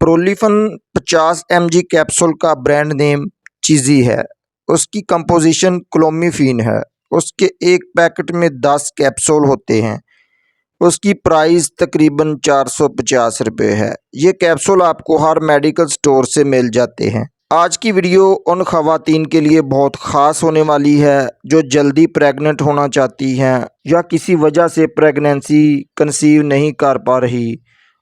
प्रोलिफन 50 mg capsule का brand name चीज़ी है। उसकी कंपोजिशन क्लोमिफीन है। उसके एक पैकेट में 10 कैप्सूल होते हैं। उसकी प्राइस तकरीबन 450 रुपये है। ये कैप्सूल आपको हर मेडिकल स्टोर से मिल जाते हैं। आज की वीडियो उन ख़वातीन के लिए बहुत ख़ास होने वाली है जो जल्दी प्रेग्नेंट होना चाहती हैं या किसी वजह से प्रेगनेंसी कंसीव नहीं कर पा रही।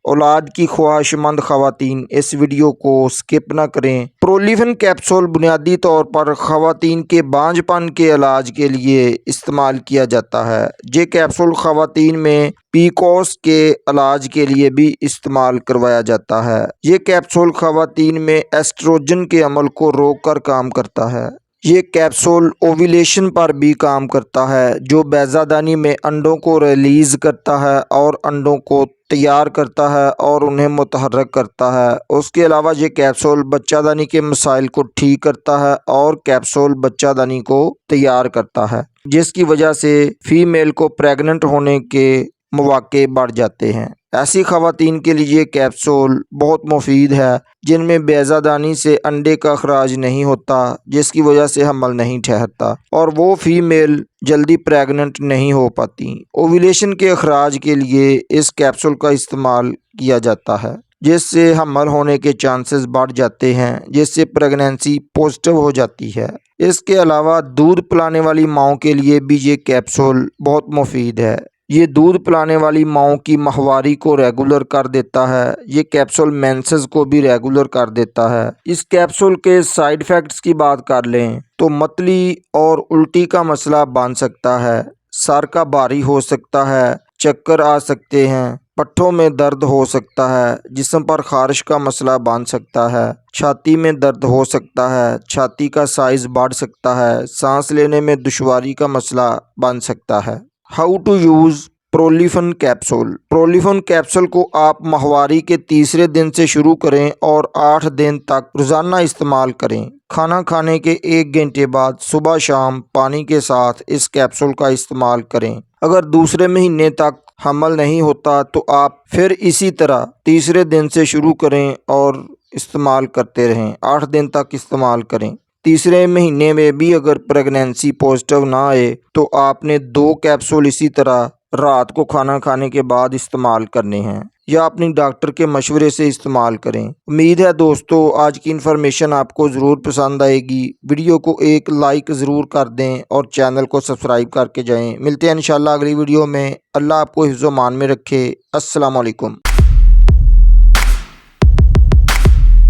औलाद की ख्वाहिशमंद ख़वातीन इस वीडियो को स्किप ना करें। प्रोलिफन कैप्सूल बुनियादी तौर पर ख़वातीन के बांझपन के इलाज के लिए इस्तेमाल किया जाता है। ये कैप्सूल ख़वातीन में पीसीओएस के इलाज के लिए भी इस्तेमाल करवाया जाता है। ये कैप्सूल ख़वातीन में एस्ट्रोजन के अमल को रोक कर काम करता है। ये कैप्सूल ओव्यूलेशन पर भी काम करता है, जो बैज़ादानी में अंडों को रिलीज़ करता है और अंडों को तैयार करता है और उन्हें मुतहर्रिक करता है। उसके अलावा ये कैप्सूल बच्चादानी के मसाइल को ठीक करता है और कैप्सूल बच्चादानी को तैयार करता है, जिसकी वजह से फीमेल को प्रेग्नेंट होने के मौके बढ़ जाते हैं। ऐसी ख़वातीन के लिए कैप्सूल बहुत मुफीद है जिनमें बैज़ादानी से अंडे का अखराज नहीं होता, जिसकी वजह से हमल नहीं ठहरता और वो फीमेल जल्दी प्रेग्नेंट नहीं हो पाती। ओव्यूलेशन के अखराज के लिए इस कैप्सूल का इस्तेमाल किया जाता है, जिससे हमल होने के चांसेस बढ़ जाते हैं, जिससे प्रेगनेंसी पॉजिटिव हो जाती है। इसके अलावा दूध पिलाने वाली माओं के लिए भी ये कैप्सूल बहुत मुफीद है। ये दूध पिलाने वाली माओं की माहवारी को रेगुलर कर देता है। ये कैप्सूल मेंसेस को भी रेगुलर कर देता है। इस कैप्सूल के साइड इफ़ेक्ट्स की बात कर लें तो मतली और उल्टी का मसला बन सकता है, सर का भारी हो सकता है, चक्कर आ सकते हैं, पट्ठों में दर्द हो सकता है, जिस्म पर खारिश का मसला बन सकता है, छाती में दर्द हो सकता है, छाती का साइज़ बढ़ सकता है, सांस लेने में दुश्वारी का मसला बन सकता है। How to use Prolifen capsule. Prolifen capsule को आप माहवारी के तीसरे दिन से शुरू करें और 8 दिन तक रोज़ाना इस्तेमाल करें। खाना खाने के 1 घंटे बाद सुबह शाम पानी के साथ इस कैप्सूल का इस्तेमाल करें। अगर दूसरे महीने तक हमल नहीं होता तो आप फिर इसी तरह तीसरे दिन से शुरू करें और इस्तेमाल करते रहें। 8 दिन तक इस्तेमाल करें। तीसरे महीने में भी अगर प्रेगनेंसी पॉजिटिव ना आए तो आपने 2 कैप्सूल इसी तरह रात को खाना खाने के बाद इस्तेमाल करने हैं या अपनी डॉक्टर के मशवरे से इस्तेमाल करें। उम्मीद है दोस्तों आज की इन्फॉर्मेशन आपको ज़रूर पसंद आएगी। वीडियो को एक लाइक ज़रूर कर दें और चैनल को सब्सक्राइब करके जाएं। मिलते हैं इंशाल्लाह अगली वीडियो में। अल्लाह आपको हिफ्ज़-ओ-मान में रखे। अस्सलाम वालेकुम।